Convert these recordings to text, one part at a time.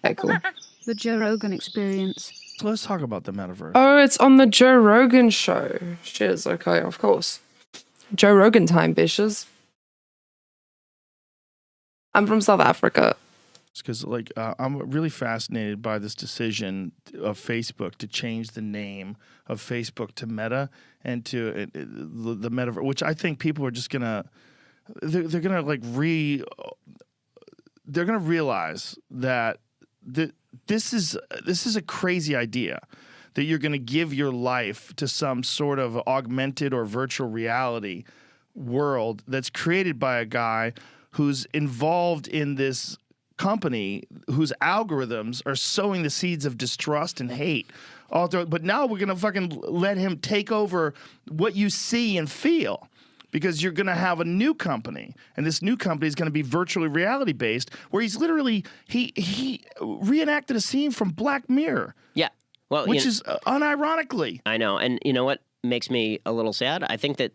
Okay, cool. The Joe Rogan Experience. So let's talk about the metaverse. Oh, it's on the Joe Rogan show. Cheers. Okay, of course. Joe Rogan time, bitches. I'm from South Africa. Because I'm really fascinated by this decision of Facebook to change the name of Facebook to Meta and to the Metaverse, which I think people are just gonna they're gonna they're gonna realize that this is a crazy idea, that you're gonna give your life to some sort of augmented or virtual reality world that's created by a guy who's involved in this company whose algorithms are sowing the seeds of distrust and hate all through. But now we're gonna fucking let him take over what you see and feel, because you're gonna have a new company, and this new company is gonna be virtually reality based, where he's literally he reenacted a scene from Black Mirror. Yeah, well, which is unironically. I know, and you know what makes me a little sad? I think that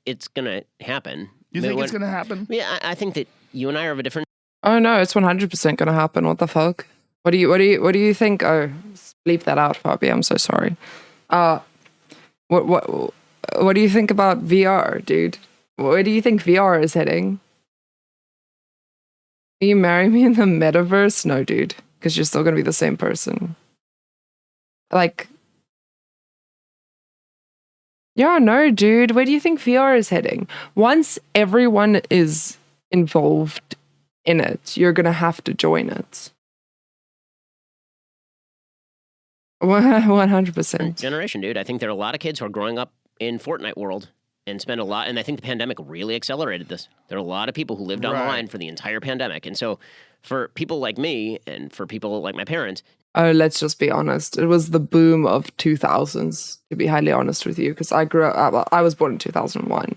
it's gonna happen. You think it's gonna happen? Yeah, I think that you and I are of a different. Oh no, it's 100% gonna happen. What the fuck? What do you think? Oh, bleep that out, Fabi. I'm so sorry. What do you think about VR, dude? Where do you think VR is heading? Will you marry me in the metaverse? No, dude, because you're still gonna be the same person. Like, yeah, no, dude. Where do you think VR is heading? Once everyone is involved in it, you're gonna have to join it. 100%. Generation, dude. I think there are a lot of kids who are growing up in Fortnite world and spend a lot, and I think the pandemic really accelerated this. There are a lot of people who lived online for the entire pandemic, and so for people like me and for people like my parents. Oh, let's just be honest. It was the boom of 2000s, to be highly honest with you, because I was born in 2001.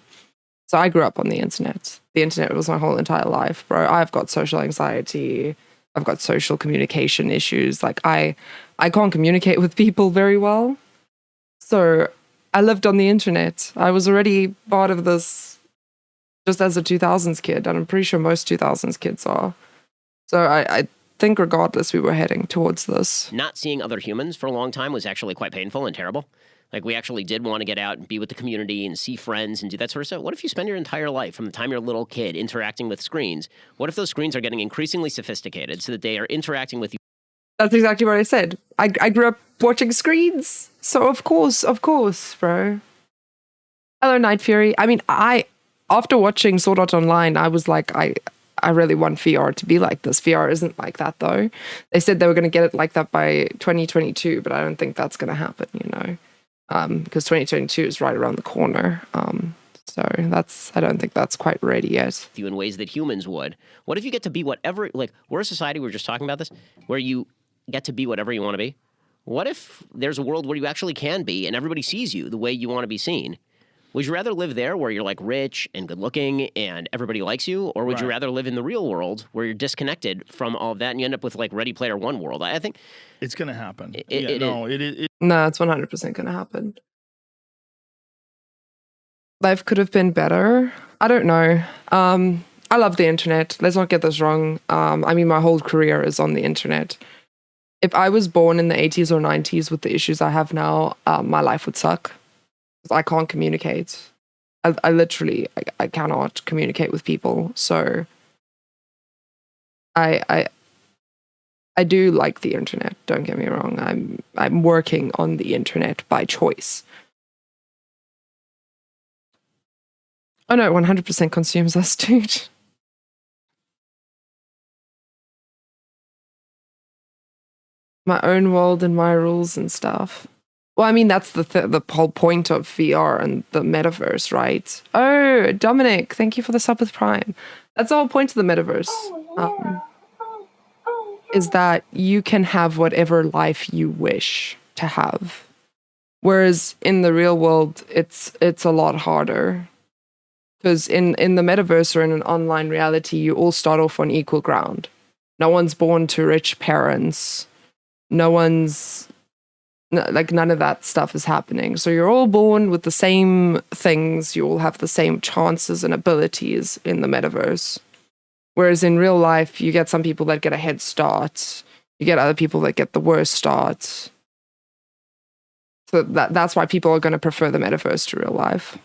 So I grew up on the internet. The internet was my whole entire life, bro. I've got social anxiety. I've got social communication issues. Like I can't communicate with people very well. So I lived on the internet. I was already part of this just as a 2000s kid, and I'm pretty sure most 2000s kids are. So I think regardless, we were heading towards this. Not seeing other humans for a long time was actually quite painful and terrible. Like, we actually did want to get out and be with the community and see friends and do that sort of stuff. What if you spend your entire life, from the time you're a little kid, interacting with screens? What if those screens are getting increasingly sophisticated so that they are interacting with you? That's exactly what I said. I grew up watching screens. So of course, bro. Hello, Night Fury. I mean, after watching Sword Art Online, I was like, I really want VR to be like this. VR isn't like that, though. They said they were going to get it like that by 2022, but I don't think that's going to happen, you know. Because 2022 is right around the corner. So I don't think that's quite ready yet. You in ways that humans would. What if you get to be whatever, like, we're a society, we were just talking about this, where you get to be whatever you want to be? What if there's a world where you actually can be and everybody sees you the way you want to be seen? Would you rather live there where you're like rich and good looking and everybody likes you? Or would you rather live in the real world where you're disconnected from all of that and you end up with like Ready Player One world? I think it's going to happen. No, it's 100% going to happen. Life could have been better. I don't know. I love the internet. Let's not get this wrong. I mean, my whole career is on the internet. If I was born in the 80s or 90s with the issues I have now, my life would suck. I can't communicate. I literally cannot communicate with people. So I do like the internet. Don't get me wrong. I'm working on the internet by choice. Oh no, 100% consumes us, dude. My own world and my rules and stuff. Well, I mean, that's the whole point of VR and the metaverse, right? Oh, Dominic, thank you for the sub with Prime. That's the whole point of the metaverse. Is that you can have whatever life you wish to have. Whereas in the real world, it's a lot harder. Because in the metaverse or in an online reality, you all start off on equal ground. No one's born to rich parents. None of that stuff is happening. So you're all born with the same things. You all have the same chances and abilities in the metaverse. Whereas in real life, you get some people that get a head start. You get other people that get the worst starts. So that's why people are going to prefer the metaverse to real life.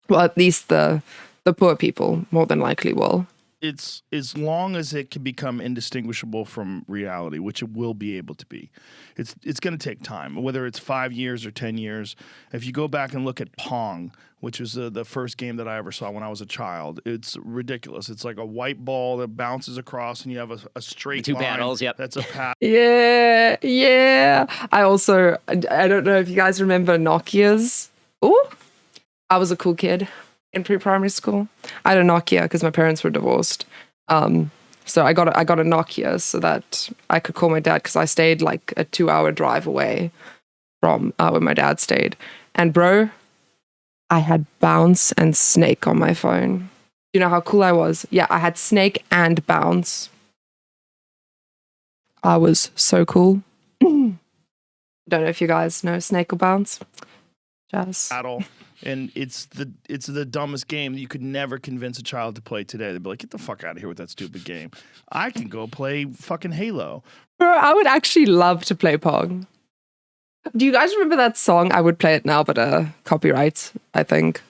Well, at least the poor people more than likely will. It's as long as it can become indistinguishable from reality, which it will be able to be. It's going to take time, whether it's 5 years or 10 years. If you go back and look at Pong, which was the first game that I ever saw when I was a child, it's ridiculous. It's like a white ball that bounces across, and you have a straight The two line. paddles, yep. That's a pass. Yeah. I don't know if you guys remember Nokia's. Ooh, I was a cool kid in pre-primary school. I had a Nokia because my parents were divorced. So I got a Nokia so that I could call my dad, because I stayed like a 2-hour drive away from where my dad stayed. And bro, I had Bounce and Snake on my phone. You know how cool I was? Yeah, I had Snake and Bounce. I was so cool. Don't know if you guys know Snake or Bounce. Jazz. Battle. And it's the dumbest game that you could never convince a child to play today. They'd be like, get the fuck out of here with that stupid game. I can go play fucking Halo. Bro, I would actually love to play Pong. Do you guys remember that song? I would play it now, but copyright, I think.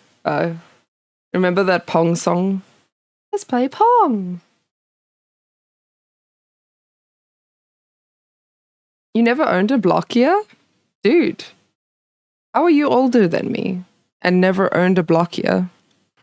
Remember that Pong song? Let's play Pong. You never owned a Blockia? Dude, how are you older than me and never owned a Blockia?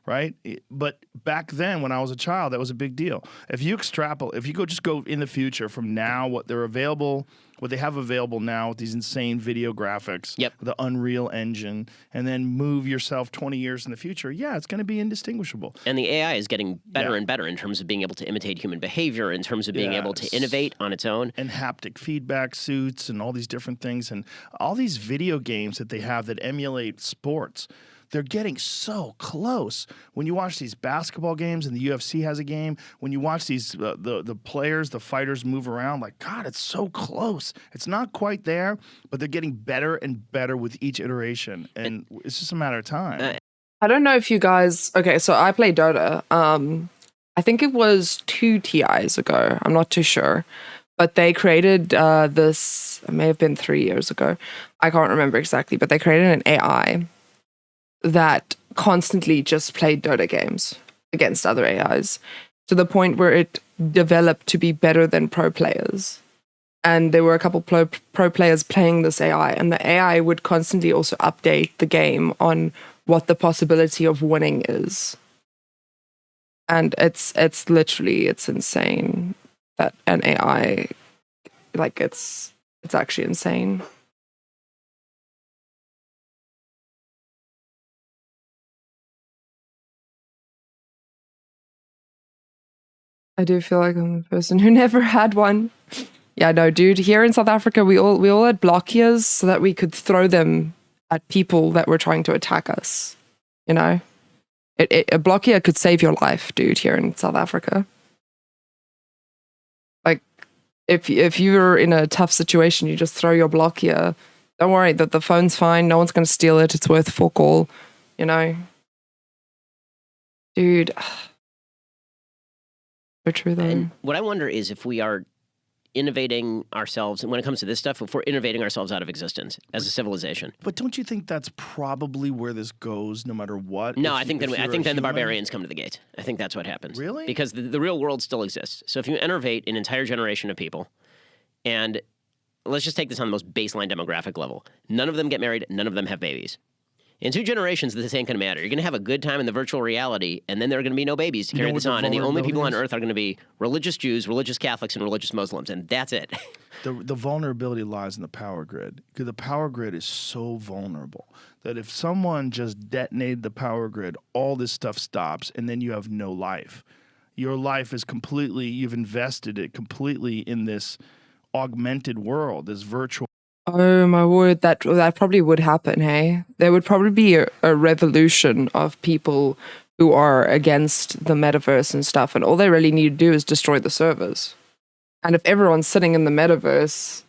Right? But back then, when I was a child, that was a big deal. If you go in the future from now, what they have available now with these insane video graphics, Yep. the Unreal Engine, and then move yourself 20 years in the future, yeah, it's going to be indistinguishable. And the AI is getting better Yeah. and better in terms of being able to imitate human behavior, in terms of being able to Yes. innovate on its own. And haptic feedback suits and all these different things, and all these video games that they have that emulate sports. They're getting so close. When you watch these basketball games, and the UFC has a game, when you watch these the players, the fighters move around, like, God, it's so close. It's not quite there, but they're getting better and better with each iteration, and it's just a matter of time. I don't know if you guys... Okay, so I play Dota. I think it was 2 TIs ago. I'm not too sure. But they created this... It may have been 3 years ago. I can't remember exactly. But they created an AI that constantly just played Dota games against other AIs, to the point where it developed to be better than pro players. And there were a couple pro players playing this AI, and the AI would constantly also update the game on what the possibility of winning is. And it's insane that an AI, like, it's actually insane. I do feel like I'm the person who never had one. Yeah, no, dude. Here in South Africa, we all had Blockias so that we could throw them at people that were trying to attack us. You know, a Blockia could save your life, dude. Here in South Africa, like if you're in a tough situation, you just throw your Blockia. Don't worry, that the phone's fine. No one's gonna steal it. It's worth fuck all. You know, dude. So true though. And what I wonder is if we are innovating ourselves, and when it comes to this stuff, if we're innovating ourselves out of existence as a civilization. But don't you think that's probably where this goes, no matter what? No, If I think you- if then you're a the human? barbarians come to the gate. I think that's what happens. Really? Because the real world still exists. So if you innovate an entire generation of people, and let's just take this on the most baseline demographic level, none of them get married, none of them have babies. In 2 generations, this ain't going to matter. You're going to have a good time in the virtual reality, and then there are going to be no babies to You know carry what this the on. And the only people on vulnerability is? Earth are going to be religious Jews, religious Catholics, and religious Muslims, and that's it. The vulnerability lies in the power grid, because the power grid is so vulnerable that if someone just detonated the power grid, all this stuff stops, and then you have no life. Your life is completely, you've invested it completely in this augmented world, this virtual. Oh my word, that probably would happen, hey? There would probably be a revolution of people who are against the metaverse and stuff, and all they really need to do is destroy the servers. And if everyone's sitting in the metaverse,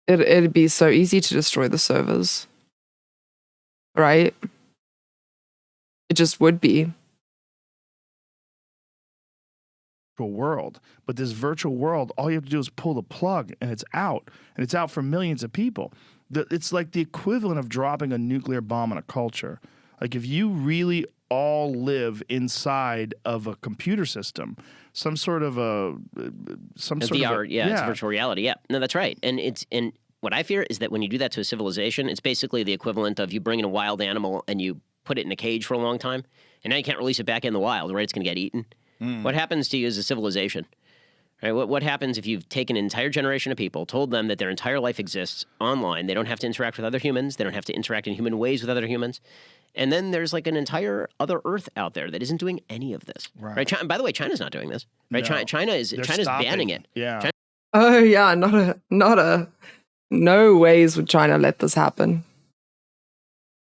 it'd be so easy to destroy the servers. Right? It just would be. world. But this virtual world, all you have to do is pull the plug and it's out. And it's out for millions of people. It's like the equivalent of dropping a nuclear bomb on a culture. Like if you really all live inside of a computer system, some sort of It's virtual reality. Yeah, no, that's right. And what I fear is that when you do that to a civilization, it's basically the equivalent of you bring in a wild animal and you put it in a cage for a long time, and now you can't release it back in the wild, right? It's going to get eaten. What happens to you as a civilization? Right? What happens if you've taken an entire generation of people, told them that their entire life exists online, they don't have to interact with other humans, they don't have to interact in human ways with other humans, and then there's like an entire other Earth out there that isn't doing any of this, right? By the way, China's not doing this, right? No. China's banning it. Yeah. Oh yeah, no ways would China let this happen.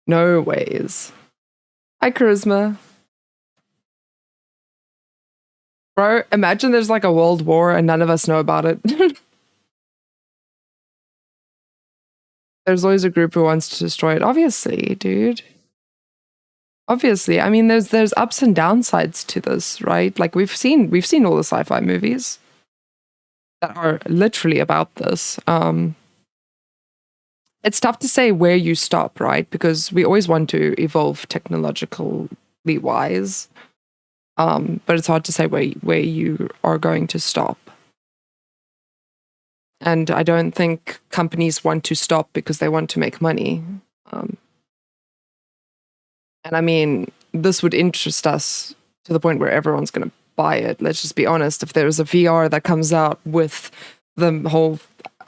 No ways. Hi, Charisma. Bro, imagine there's like a world war and none of us know about it. There's always a group who wants to destroy it. Obviously, dude. Obviously. I mean, there's ups and downsides to this, right? Like we've seen all the sci-fi movies that are literally about this. It's tough to say where you stop, right? Because we always want to evolve technologically wise. But it's hard to say where you are going to stop. And I don't think companies want to stop because they want to make money. And I mean, this would interest us to the point where everyone's going to buy it. Let's just be honest. If there's a VR that comes out with the whole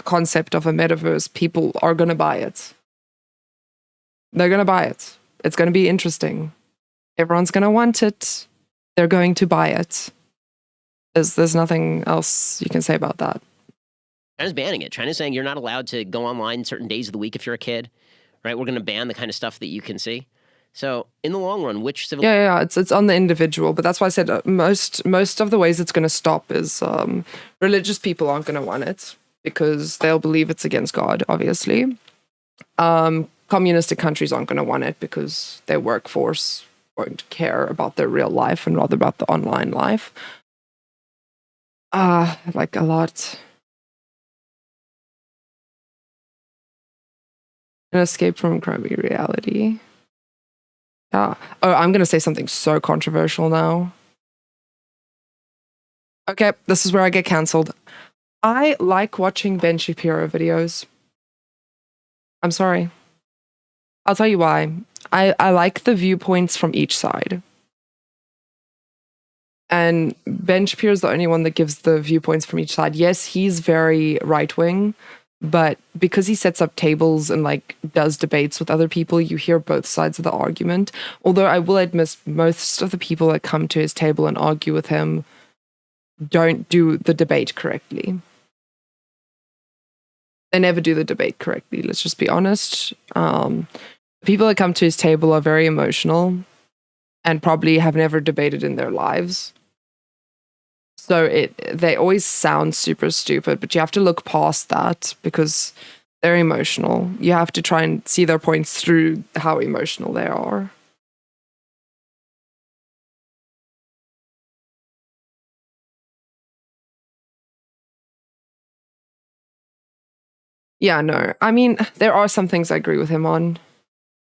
concept of a metaverse, people are going to buy it. They're going to buy it. It's going to be interesting. Everyone's going to want it. They're going to buy it. There's nothing else you can say about that. China's banning it. China's saying you're not allowed to go online certain days of the week if you're a kid, right? We're going to ban the kind of stuff that you can see. So in the long run, which civil... Yeah, it's on the individual, but that's why I said most of the ways it's going to stop is religious people aren't going to want it because they'll believe it's against God, obviously. Communistic countries aren't going to want it because their workforce won't care about their real life and rather about the online life. Like a lot. An escape from crummy reality. Yeah. Oh, I'm going to say something so controversial now. Okay, this is where I get cancelled. I like watching Ben Shapiro videos. I'm sorry. I'll tell you why. I like the viewpoints from each side. And Ben Shapiro's the only one that gives the viewpoints from each side. Yes, he's very right-wing, but because he sets up tables and like does debates with other people, you hear both sides of the argument. Although I will admit most of the people that come to his table and argue with him don't do the debate correctly. They never do the debate correctly. Let's just be honest. People that come to his table are very emotional and probably have never debated in their lives. So they always sound super stupid, but you have to look past that because they're emotional. You have to try and see their points through how emotional they are. Yeah, no. I mean, there are some things I agree with him on.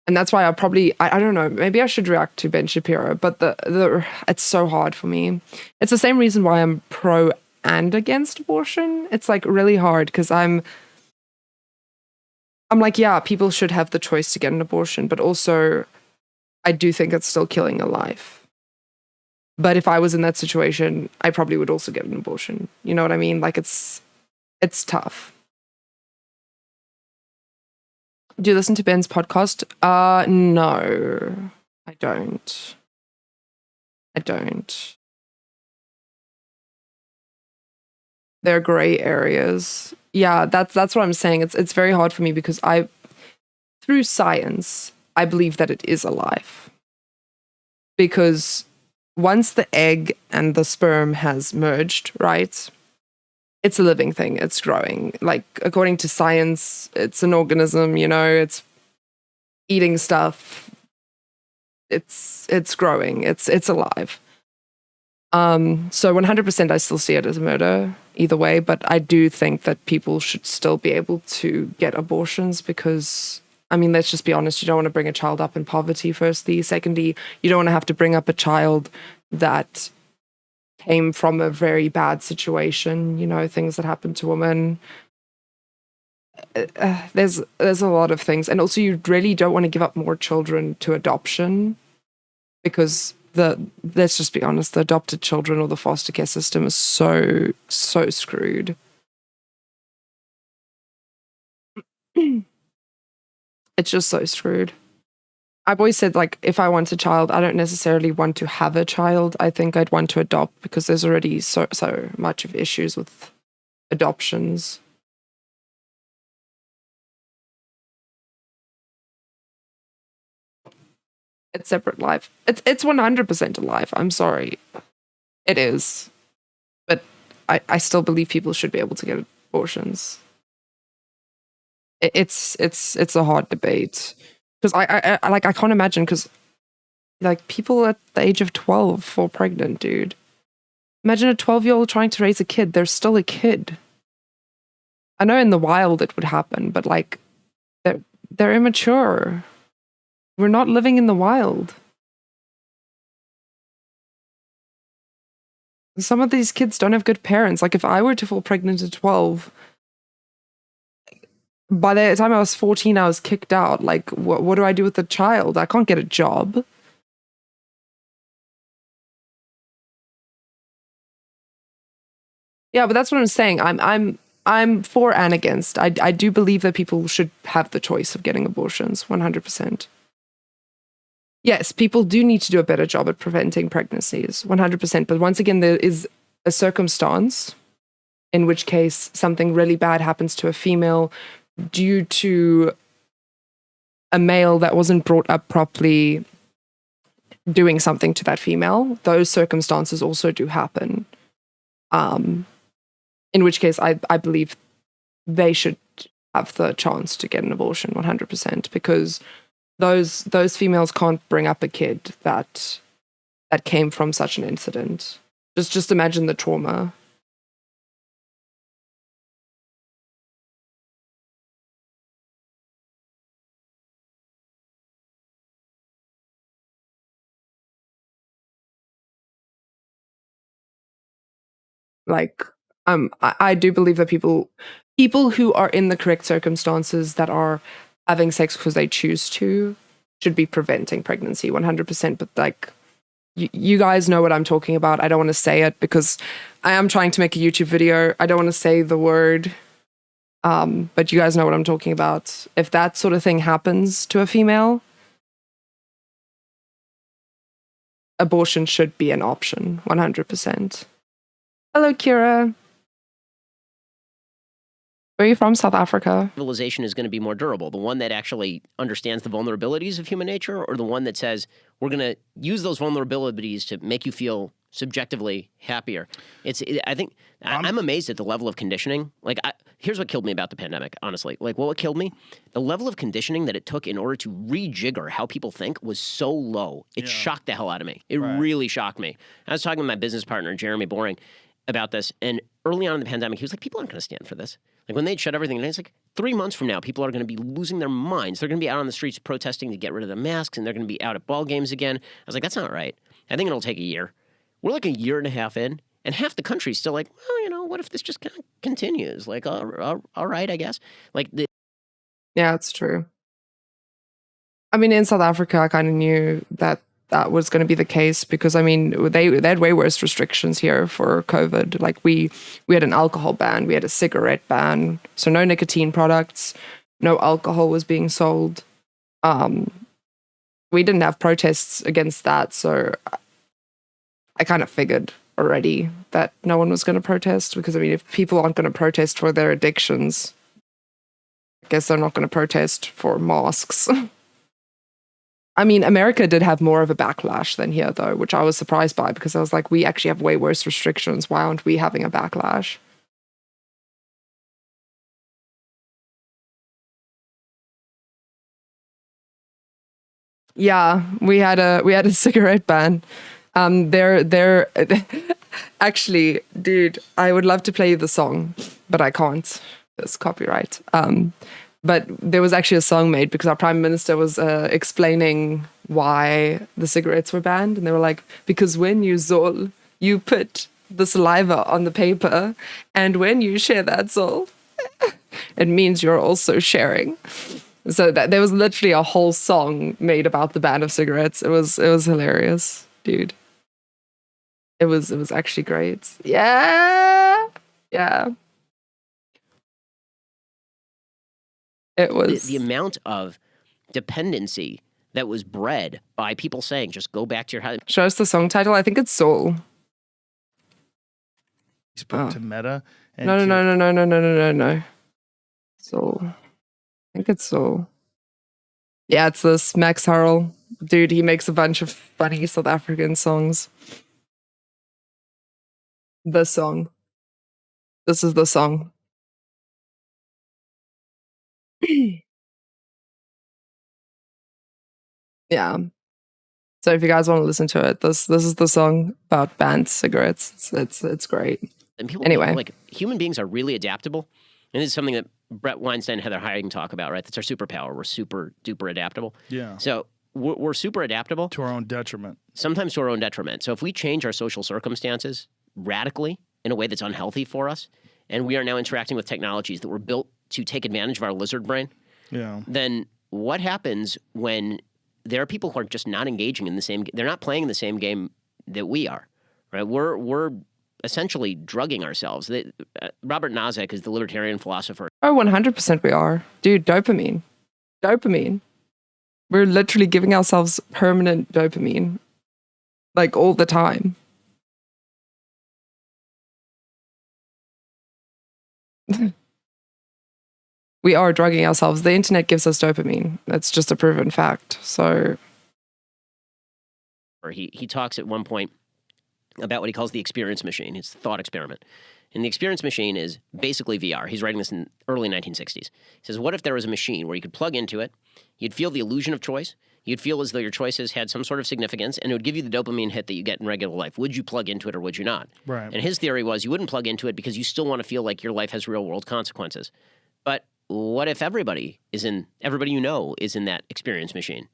And that's why I don't know, maybe I should react to Ben Shapiro, but it's so hard for me. It's the same reason why I'm pro and against abortion. It's like really hard because I'm like, yeah, people should have the choice to get an abortion, but also I do think it's still killing a life. But if I was in that situation, I probably would also get an abortion. You know what I mean? Like it's tough. Do you listen to Ben's podcast? No, I don't. There are gray areas. Yeah, that's what I'm saying. It's very hard for me because through science, I believe that it is alive. Because once the egg and the sperm has merged, right? It's a living thing. It's growing. Like, according to science, it's an organism, it's eating stuff. It's growing. It's alive. So 100% I still see it as a murder either way, but I do think that people should still be able to get abortions because, I mean, let's just be honest, you don't want to bring a child up in poverty, firstly. Secondly, you don't want to have to bring up a child that came from a very bad situation, you know, things that happen to women. There's a lot of things. And also you really don't want to give up more children to adoption because let's just be honest, the adopted children or the foster care system is so screwed. It's just so screwed. I've always said, like, if I want a child, I don't necessarily want to have a child. I think I'd want to adopt because there's already so much of issues with adoptions. It's separate life. It's 100% a life. I'm sorry. It is. But I still believe people should be able to get abortions. It's a hard debate. Because I can't imagine, because like people at the age of 12 fall pregnant, dude. Imagine a 12-year-old trying to raise a kid. They're still a kid. I know in the wild it would happen, but like they're immature. We're not living in the wild. Some of these kids don't have good parents. Like if I were to fall pregnant at 12, by the time I was 14, I was kicked out. Like, what do I do with the child? I can't get a job. Yeah, but that's what I'm saying. I'm for and against. I do believe that people should have the choice of getting abortions, 100%. Yes, people do need to do a better job at preventing pregnancies, 100%. But once again, there is a circumstance in which case something really bad happens to a female due to a male that wasn't brought up properly doing something to that female. Those circumstances also do happen. In which case, I believe they should have the chance to get an abortion 100% because those females can't bring up a kid that came from such an incident. Just imagine the trauma. Like, I do believe that people who are in the correct circumstances that are having sex because they choose to should be preventing pregnancy 100%. But like, you guys know what I'm talking about. I don't want to say it because I am trying to make a YouTube video. I don't want to say the word, but you guys know what I'm talking about. If that sort of thing happens to a female, abortion should be an option 100%. Hello, Kira. Where are you from? South Africa. Civilization is going to be more durable? The one that actually understands the vulnerabilities of human nature, or the one that says we're going to use those vulnerabilities to make you feel subjectively happier? I think I'm amazed at the level of conditioning. Like, here's what killed me about the pandemic, honestly. Like, what killed me? The level of conditioning that it took in order to rejigger how people think was so low. It shocked the hell out of me. It really shocked me. I was talking with my business partner, Jeremy Boring, about this, and early on in the pandemic, he was like, people aren't going to stand for this. Like, when they'd shut everything down, it's like 3 months from now, people are going to be losing their minds. They're going to be out on the streets protesting to get rid of the masks, and they're going to be out at ball games again. I was like, that's not right. I think it'll take a year. We're like a year and a half in, and half the country's still like, well, you know, what if this just kind of continues? Like, all right, I guess. Like, yeah, it's true. I mean, in South Africa, I kind of knew that was going to be the case because, I mean, they had way worse restrictions here for COVID. Like, we had an alcohol ban, we had a cigarette ban, so no nicotine products, no alcohol was being sold. We didn't have protests against that, so I kind of figured already that no one was going to protest because, I mean, if people aren't going to protest for their addictions, I guess they're not going to protest for masks. I mean, America did have more of a backlash than here, though, which I was surprised by because I was like, we actually have way worse restrictions. Why aren't we having a backlash? Yeah, we had a cigarette ban. They're actually, dude, I would love to play you the song, but I can't. It's copyright. But there was actually a song made because our prime minister was explaining why the cigarettes were banned, and they were like, because when you zol, you put the saliva on the paper, and when you share that zol, it means you're also sharing. So that there was literally a whole song made about the ban of cigarettes. It was hilarious, dude. It was actually great. Yeah. Yeah. It was The amount of dependency that was bred by people saying, just go back to your house. Show us the song title. I think it's Soul. Facebook to Meta. And No. Soul. I think it's Soul. Yeah, it's this Max Harrell. Dude, he makes a bunch of funny South African songs. The song. This is the song. Yeah. So if you guys want to listen to it, this is the song about banned cigarettes. It's great. And people, Anyway. like human beings are really adaptable. And this is something that Brett Weinstein and Heather Harding talk about, right? That's our superpower. We're super duper adaptable. Yeah. So we're super adaptable. To our own detriment. Sometimes to our own detriment. So if we change our social circumstances radically in a way that's unhealthy for us, and we are now interacting with technologies that were built to take advantage of our lizard brain, Yeah. then what happens when there are people who are just not engaging in the same, they're not playing the same game that we are, right? We're essentially drugging ourselves. Robert Nozick is the libertarian philosopher. Oh, 100% we are. Dude, dopamine. Dopamine. We're literally giving ourselves permanent dopamine. Like all the time. We are drugging ourselves. The internet gives us dopamine. That's just a proven fact. So He talks at one point about what he calls the experience machine. It's the thought experiment. And the experience machine is basically VR. He's writing this in early 1960s. He says, what if there was a machine where you could plug into it, you'd feel the illusion of choice, you'd feel as though your choices had some sort of significance, and it would give you the dopamine hit that you get in regular life. Would you plug into it or would you not? Right. And his theory was you wouldn't plug into it because you still want to feel like your life has real-world consequences. But what if everybody you know is in that experience machine?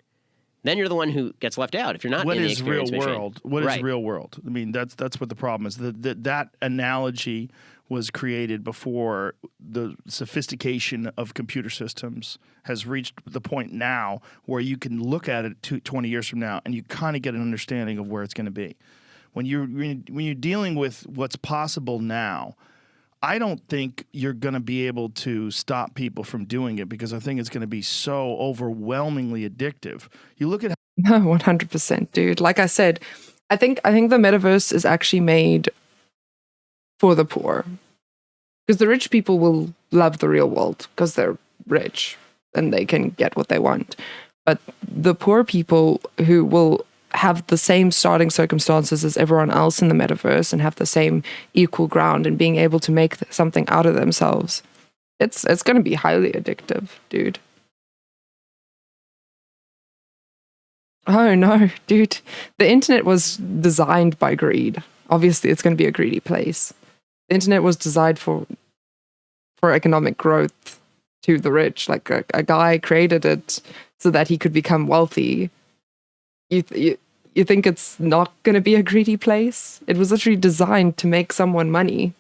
Then you're the one who gets left out if you're not What in the is real experience machine. world? What is Right. real world? I mean, that's what the problem is. That analogy was created before the sophistication of computer systems has reached the point now where you can look at it 20 years from now and you kind of get an understanding of where it's going to be. When you're dealing with what's possible now, I don't think you're going to be able to stop people from doing it because I think it's going to be so overwhelmingly addictive. You look at 100%, dude. Like I said, I think the metaverse is actually made for the poor. Because the rich people will love the real world because they're rich and they can get what they want. But the poor people who will have the same starting circumstances as everyone else in the metaverse and have the same equal ground and being able to make something out of themselves, it's going to be highly addictive, dude. Oh no, dude. The internet was designed by greed. Obviously, it's going to be a greedy place. The internet was designed for economic growth to the rich. Like a guy created it so that he could become wealthy. You think it's not going to be a greedy place? It was literally designed to make someone money.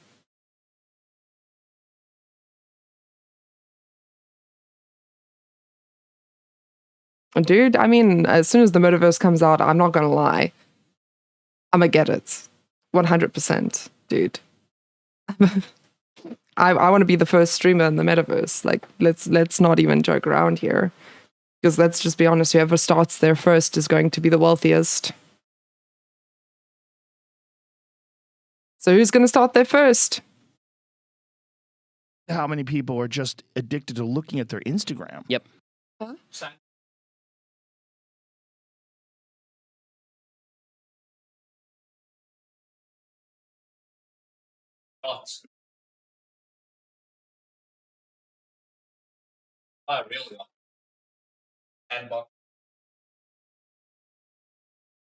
Dude, I mean, as soon as the metaverse comes out, I'm not going to lie. I'm going to get it. 100%, dude. I want to be the first streamer in the metaverse. Like, let's not even joke around here. Because let's just be honest, whoever starts there first is going to be the wealthiest. So who's going to start there first? how many people are just addicted to looking at their Instagram. Yep. Huh? Thoughts? Oh, really? Sandbox.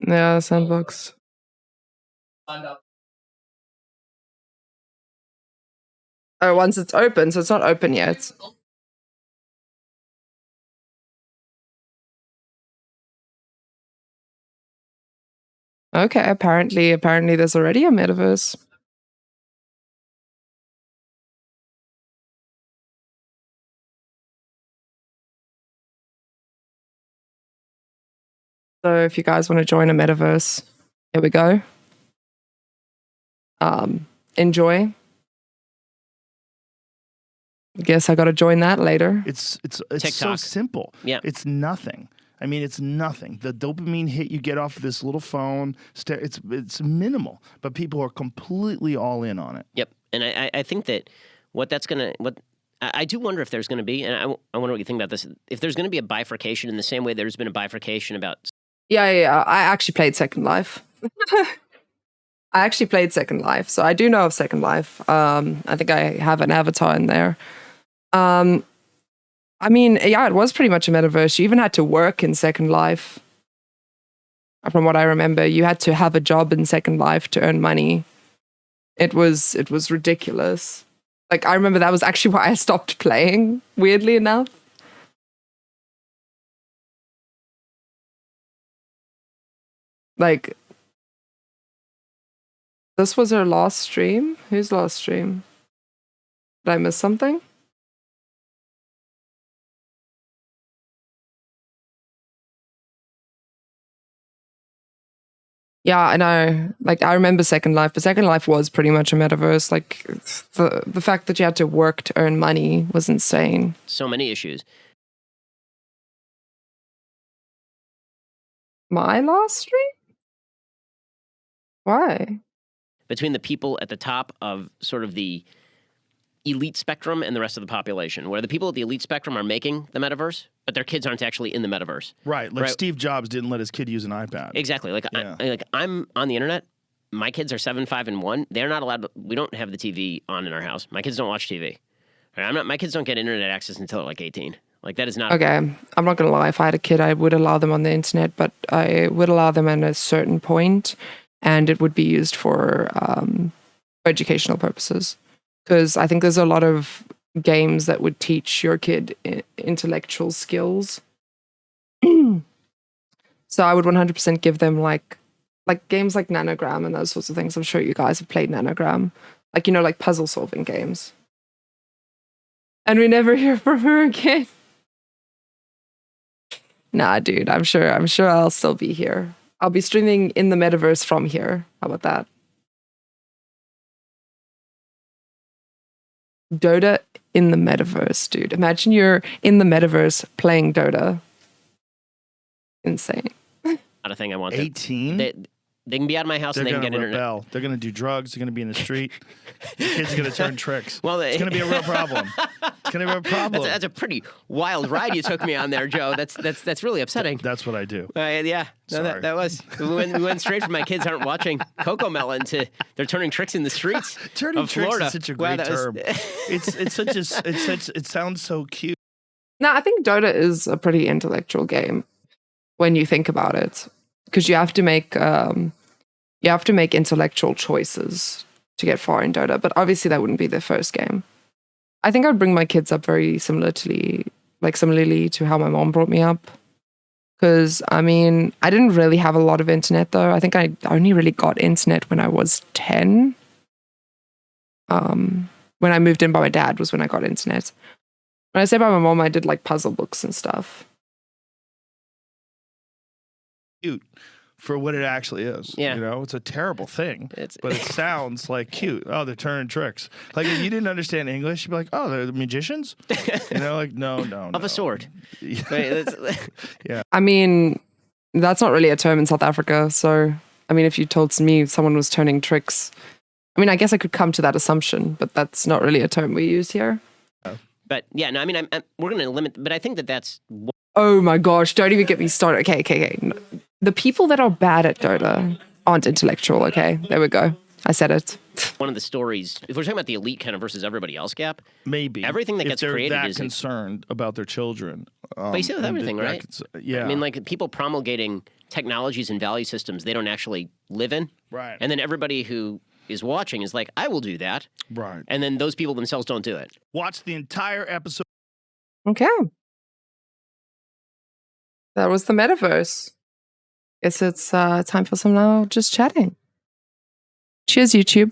Yeah, sandbox. Signed up. Oh, once it's open, so it's not open yet. Okay, apparently there's already a metaverse. So if you guys want to join a metaverse, here we go. Enjoy. Guess I got to join that later. It's so TikTok. simple. Yeah. It's nothing. I mean, it's nothing. The dopamine hit you get off of this little phone, it's minimal, but people are completely all in on it. Yep. And I think that I do wonder if there's going to be, and I wonder what you think about this, if there's going to be a bifurcation in the same way there's been a bifurcation about. Yeah. I actually played Second Life. I actually played Second Life, so I do know of Second Life. I think I have an avatar in there. I mean, yeah, it was pretty much a metaverse. You even had to work in Second Life. From what I remember, you had to have a job in Second Life to earn money. It was ridiculous. Like, I remember that was actually why I stopped playing, weirdly enough. Like, this was her last stream? Whose last stream? Did I miss something? Yeah, I know. Like, I remember Second Life, but Second Life was pretty much a metaverse. Like, the fact that you had to work to earn money was insane. So many issues. My last stream? Why? Between the people at the top of sort of the elite spectrum and the rest of the population, where the people at the elite spectrum are making the metaverse, but their kids aren't actually in the metaverse. Right. Like Steve Jobs didn't let his kid use an iPad. Exactly. Like, Yeah. I'm on the internet. My kids are 7, 5, and 1. They're not allowed. We don't have the TV on in our house. My kids don't watch TV. Right? My kids don't get internet access until like 18. Like, that is not Okay, I'm not gonna lie. If I had a kid, I would allow them on the internet, but I would allow them at a certain point, and it would be used for educational purposes. Because I think there's a lot of games that would teach your kid intellectual skills. So I would 100% give them like games like Nanogram and those sorts of things. I'm sure you guys have played Nanogram, like, you know, like puzzle solving games. And we never hear from her again. Nah, dude, I'm sure I'll still be here. I'll be streaming in the metaverse from here. How about that? Dota in the metaverse, dude. Imagine you're in the metaverse playing Dota. Insane. not a thing I want. 18? They can be out of my house They're and they can going get to internet. rebel. They're going to do drugs. They're going to be in the street. The kids are going to turn tricks. Well, It's going to be a real problem. It's going to be a problem. That's a pretty wild ride you took me on there, Joe. That's really upsetting. That's what I do. Yeah, no, Sorry. that was. We went straight from my kids aren't watching Coco Melon to they're turning tricks in the streets Turning of tricks Florida. is such a Wow, great that was- term. It sounds so cute. No, I think Dota is a pretty intellectual game when you think about it, because you have to make intellectual choices to get far in Dota. But obviously, that wouldn't be their first game. I think I'd bring my kids up very similarly to how my mom brought me up. Because I mean, I didn't really have a lot of internet though. I think I only really got internet when I was 10. When I moved in by my dad was when I got internet. When I say by my mom, I did like puzzle books and stuff. Cute for what it actually is. Yeah. You know, it's a terrible thing, It's- but it sounds like cute. Oh, they're turning tricks. Like, if you didn't understand English, you'd be like, oh, they're the magicians? You know, like, no. Of a sort. Yeah. Wait, that's- I mean, that's not really a term in South Africa. So, I mean, if you told me someone was turning tricks, I mean, I guess I could come to that assumption, but that's not really a term we use here. But yeah, no, I mean, we're going to limit, but I think that's. Oh my gosh, don't even get me started. Okay. The people that are bad at Dota aren't intellectual, okay? There we go. I said it. One of the stories, if we're talking about the elite kind of versus everybody else gap, Maybe everything that if gets they're created that is concerned about their children. But you see with and everything, that right? yeah. I mean, like people promulgating technologies and value systems they don't actually live in. Right. And then everybody who is watching is like, I will do that. Right. And then those people themselves don't do it. Watch the entire episode. Okay. That was the metaverse. Guess it's time for some now just chatting. Cheers, YouTube.